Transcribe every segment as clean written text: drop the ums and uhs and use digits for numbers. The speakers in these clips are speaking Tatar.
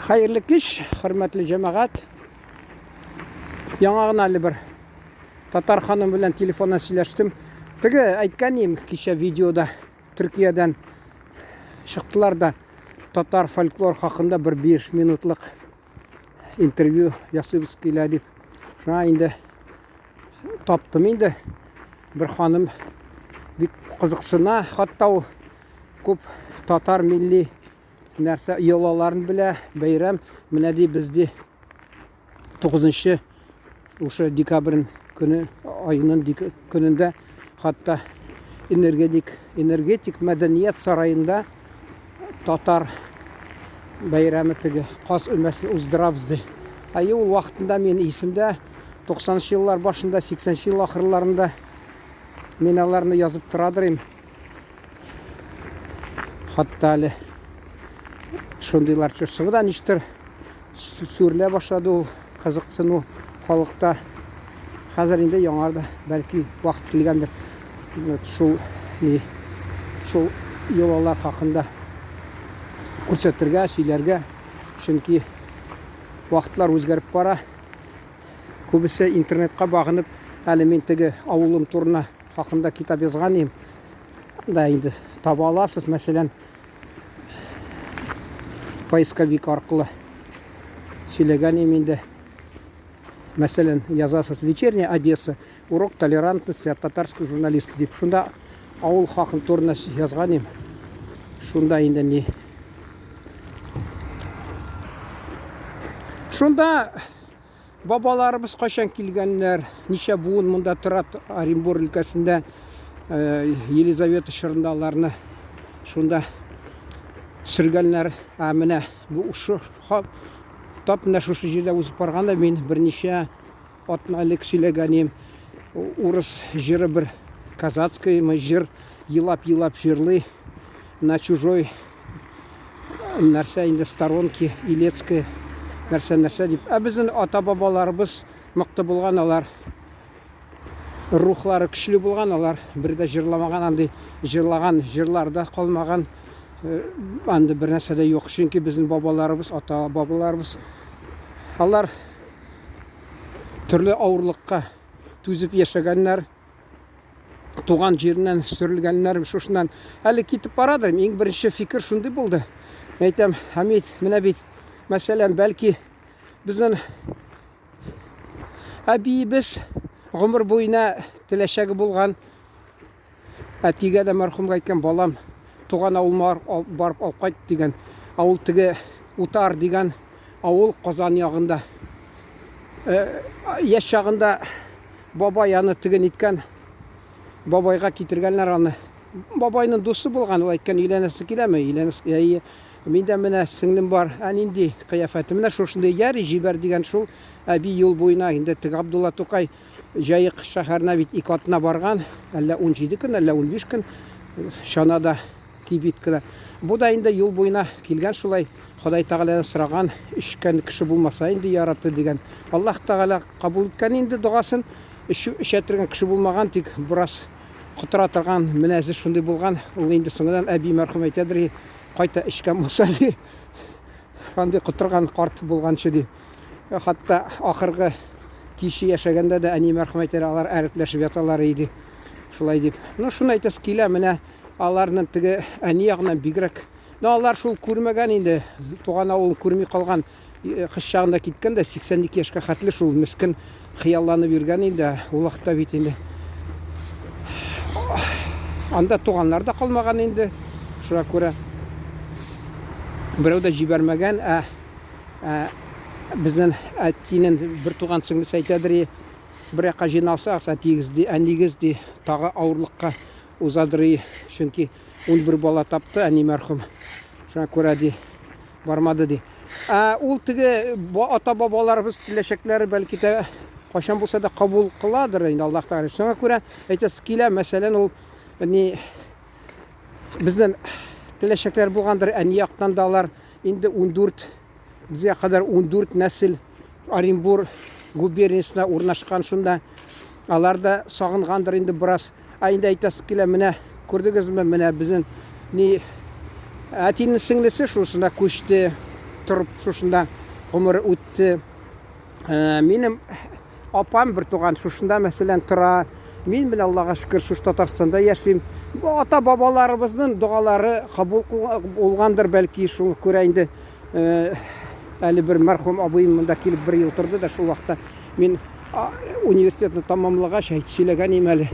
Hayırlı kış, hürmetli cemaat. Яңа әле бер татар ханым белән телефоннан сөйләштем. Теге әйткән идем кичә видеода Төркиядән чыктылар да татар фольклор хакында бер 5 минутлык интервью ясыйбыз килә дип. Шуңа инде таптым инде бер ханым бик кызыксына, хатта ул күп татар милли нәрсә йолаларын белә, бәйрәм менә ди бездә 9 Uşa dekabrın günü ayının gününde hatta energetik medeniyet sarayında Tatar bayramı tigi qas ölmesini uzdırabız di. Ayı o vaxtında men isimde 90 yıllar başında 80 yıl ahırlarında men alarını yazıp turadırım. Hatta ali şundaylar çıksıdan iştir sürle başladı ol kızıksın халыкта хәзер инде яңарда бәлки вакыт килгәндер шул йолалар хакында күрсәтергә, сөйләргә, чөнки вакытлар үзгәреп бара. Күбесе интернетка багынып, әле мен теге авылым турына хакында китап язган идем. Да инде таба аласыз, мәсәлән, поисковик аркылы сөйләгән идем инде. Mesela yazasız вечерняя Одесса, урок толерантности от татарской журналисты дип. Шунда авыл хакын турында язган идем. Шунда инде не. Шунда бабаларыбыз кайчан килгәннәр, ничә буын монда тора Оренбур өлкәсендә, Елизавета чорындаларны шунда сөргәннәр. Менә бу Тап менә шушы җирдә үсеп барганда мин берничә атналык сөйләгәнем. Урыс җыры бер казацкий җыр елап җырлый на чужой нәрсә инде сторонки Илецкая нәрсә дип. Безнең ата-бабаларыбыз мыкты булган, алар рухлары көчле булган, алар бер дә җырламаган, андый җырлаган җырларда калмаган. Анда бер нәрсә дә юк, чөнки безнең бабаларыбыз, ата-бабаларыбыз алар төрле авырлыкка түзеп яшәгәннәр, туган җиреннән сөрелгәннәр. Шушыннан әле китеп барадыр. Иң беренче фикер шундый булды. Әйтәм, Хамид, менә бит, мәсәлән, бәлки безнең әбиебез гомер буена теләчәге булган, әтигә дә мәрхүмгә әйткән, балам, туган авылма барып алып кайт дигән. Авыл теге Утар дигән авыл Казан ягында. Яшь чагында бабай аны теген иткән. Бабайга китергәннәр аны. Бабайның дусы булган, ул әйткән, өйләнәсе киләме? Өйләнәсе. Миндә менә сеңлем бар, нинди кыяфәте менә шушындай яри җибәр дигән шул. Әби юл буена инде теге Абдулла Тукай Җаек шәһәренә бит 2 атна барган, әллә 17 көн, әллә 15 көн чанада кибиткә. Бу да инде юл буена килгән, шулай Ходай Тәгаләдән сораган, ишкән кеше булмаса инде яраты дигән. Аллаһ Тәгалә кабул иткән инде дугасын. Эшә торган кеше булмаган, тик бераз кытыра торган мөнәзе шундый булган. Ул инде соңыннан әби мәрхүм әйтәдер, кайта эшкән булса ди, андый кытырган карт булганчы ди. Хатта ахыргы кичә яшәгәндә дә әни мәрхүм әйтәләр, алар әрәпләшеп яталар иде. Шулай дип. Шуны әйтәс килә, менә аларның теге әни ягыннан бигрәк. Алар шул күрмәгән инде, туган авыл күрми калган, кыш чагында киткән дә 82 яшькә хәтле шул мескен хыялланып йөргән инде. Ул вакытта бит инде анда туганнар да калмаган инде. Шуңа күрә берәү дә җибәрмәгән. Безнең әтинең бер туган сеңлесе әйтәдер, бер якка җыйналсак, әтигез ди, әнигез ди, тагы авырлыкка узадыр, чөнки 11 бала тапты, әни мәрхүм. Шуңа күрә ди, бармады ди. Ул теге ата-бабаларыбыз теләчәкләре бәлки дә кайчан булса да кабул кыладыр инде Аллаһ Тәгалә. Шуңа күрә әйтәс килә, мәсәлән, ул безнең теләчәкләр булгандыр, әни яктан да алар инде 14 безгә кадәр 14 нәсел Оренбур губерниясына урнашкан. Шунда алар да сагынгандыр инде бераз. Инде әйтәс килә, менә күрдегезме, менә безнең әтинең сеңлесе шусында күчте. тұрып шушында ғұмыры өтті. Менің апам бір туған шушында мәселен тұра. Мен біле Аллаға шүкір шуш Татарстанда яшейм. Ата бабаларыбыздың дұғалары қабыл болғандыр бәлки, шуны көре инде. Әлі бір мәрхүм абыйым мында келіп бір ел тұрды да, шул вақытта мен университетті тамамлағаш айтып сөйлеген ем әлі.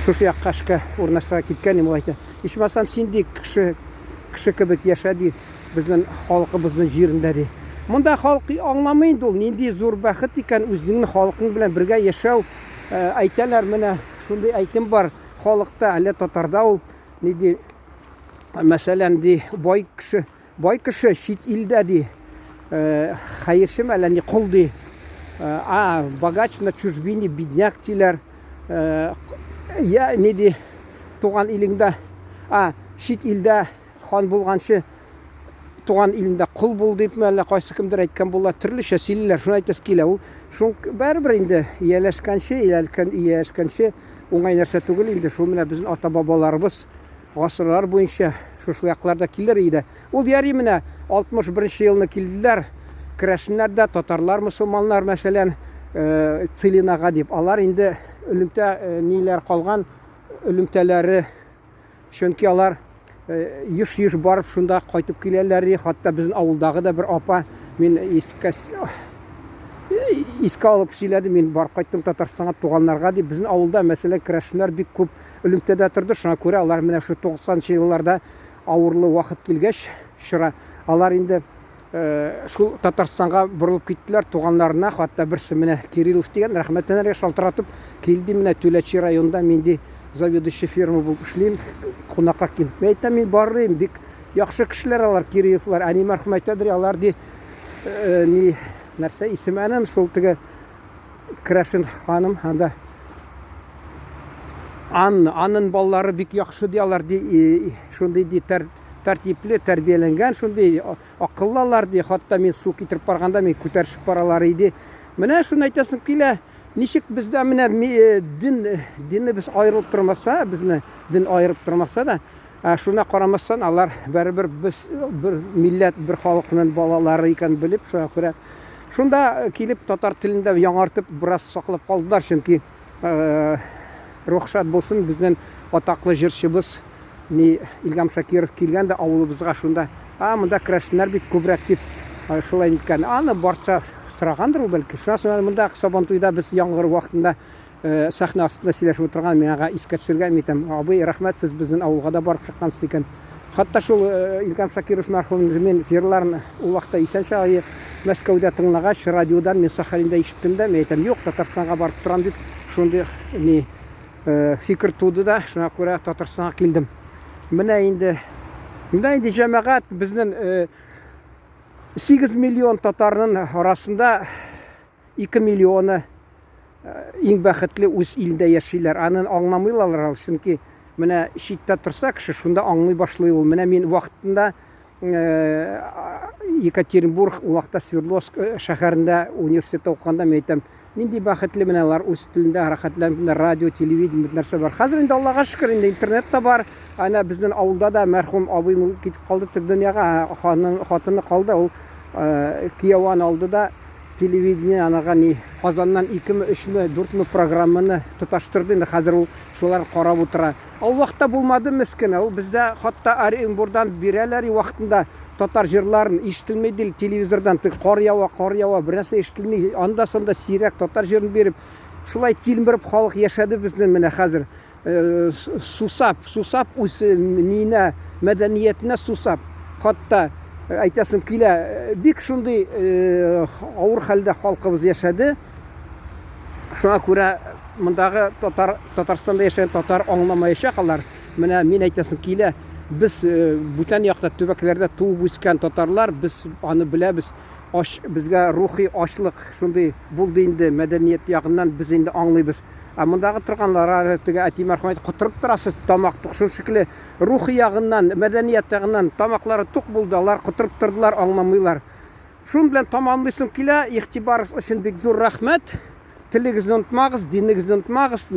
Шушы жаққа ішкі орнашыға кеткен ем, олайты. Ишмасам сендей кіші кебек яшады біздің халқыбыздың жерінде де. Мұнда халық аңламайды, ол нендей зор бақыт екен өзінің халқың білен бірге яшау. Айталар, міне шундай айтым бар, халықта әлі татарда ол неде мәселен де бай кіші шет елде де хайыршым әлі не құл де, богач на чужбине бедняк дейлер. Неде туған еліңді, шет елде хан болғаншы туған елінде құл бол деп мәлі қайсы кімдер айтқан бола түрліше сөйлелер. Шуны айтасы келе, ол бәрібір енді иелешкенше оңай нәрсе түгіл. Енді шул міне біздің ата бабаларыбыз ғасырлар бойынша шушыл яқларда келдер еді. Ол яри міне 61 еліне келділер. Кірәшінлерді татарлар, мұсылманлар мәселен Целинаға деп. Алар енді үлімте нелер қалған үлімтелері, шөнки алар еш барып шында қайтып келелері. Хатта біздің ауылдағы да бір апа, мен еске алып сөйледі, мен барып қайттым Татарстанға туғанларға деп. Біздің ауылда мәселе кірәшінлер бек көп үлімтеде тұрды. Шына көре алар міне шу 90 жылларда ауырлы уақыт келгеш шыра. Алар енді шул Татарстанға бұрылып кеттілер туғанларына. Хатта бірсі міне Кириллов деген рахметтенерге шалтыратып келді. Міне Төләчи районда менде заведующий ферма болып ішлейм, қонаққа келіп. Мен айтам, мен барырым, бек яқшы кішілер алар, Кирилловлар. Әне мәрхүм айтадыр, алар де не нәрсе исімәнін шул тігі Кірәшін ханым, анда анын балалары бек яқшы де, алар де шундай де тәртиплі, тәрбиеленген, шундай ақыллалар де. Хатта мен су кетіріп барғанда мен көтершіп баралар еді. Міне шуны айтасын келе, нешік бізде міне діні біз айырылып тұрмаса, бізді дін айырып тұрмаса да, шуна қарамастан алар бәрібір біз бір милләт, бір халқының балалары екен біліп, шуға көре. Шунда келіп татар тілінде яңартып біраз сақылып қалдылар, чөнки рұқсат болсын біздің атақлы жыршыбыз Илгам Шакиров келгенде ауылыбызға шунда, мұнда кірәшінлер бет көбірек деп шулай неткен. Аны барша сұрағандыр ол бәлкі. Шунасы мұнда Сабантуйда біз яңғыр уақытында сахна астында сөйлесіп отырған, мен аға еске түсірген, метем, абай рахмет, сіз біздің ауылға да барып шыққансыз екен. Хатта шул Илгам Шакиров мәрхүмнің мен жерларын ол уақытта Исенші ағайы Мәскәүдә тыңлағаш, радиодан мен Сахалинда ишеттім де, мен айтам, жоқ, Татарстанға барып тұрам деп, шундай фикір туды да, шуңа көре Татарстанға келдім. Міне енді жәмәғат біздің 8 миллион татарының арасында 2 миллионы ең бақытлы өз елінде яшейлер. Анын аңламайлар ал, чөнки міне шетте тұрса кіші шунда аңлай башлый ол. Міне мен уақытында Екатеринбург, уақытта Свердловск шәһәрендә университетта оқығанда мен айтам, нендей бақытлы мінелар өз тілінде рахатланып, радио, телевидение нәрсе бар. Қазір енді Аллаға шүкір, енді интернет та бар. Ана біздің ауылда да мәрхүм абыйым кетіп қалды тік дүнияға, хатыны қалды, ол күйеуін алды да телевидение анаға не Қазаннан 2-3-4 программаны тұташтырды. Енді қазір ол шолар қарап отыра. Ал уақытта болмады міскін. Ол бізде хатта Оренбурдан берелер уақытында татар жерларын ешітілмейді телевизордан. Қар яуа, бір нәрсе ешітілмей. Анда-санда сирек татар жерін беріп, шулай телміріп халық яшады біздің міне қазір. Сусап, өз нейіне, мәдениетіне сусап. Хатта айтасым келе, бек шундай ауыр халде халқымыз яшады. Шуңа көре мұндағы Татарстанда яшаған татар аңламайша қалар. Міне мен айтасым келе, біз бүтән яқта төбәкләрдә туып өскен татарлар, біз аны біләбіз. Бізге рухи ашлық шундай болды енді мәдениет яғынан біз енді аңлайбыз. Мұндағы тұрғанлар әти мәрхүм айтып құтырып тұрасыз тамақ тұқшын шықлы. Рухи яғынан, мәдениет яғынан тамақлары тұқ болды, алар құтырып тұрдылар, аңламайлар. Шун білән тамамлайсым келе, ихтибарыз үшін бек зор рахмет. Тілігізді ұнтмағыз, динігізді ұнтмағыз,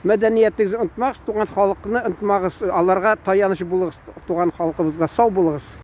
мәдениетіңізді ұнтмағыз, туған халқыны ұнтмағыз, аларға таянышы болығыз, туған халқымызға сау болығыз.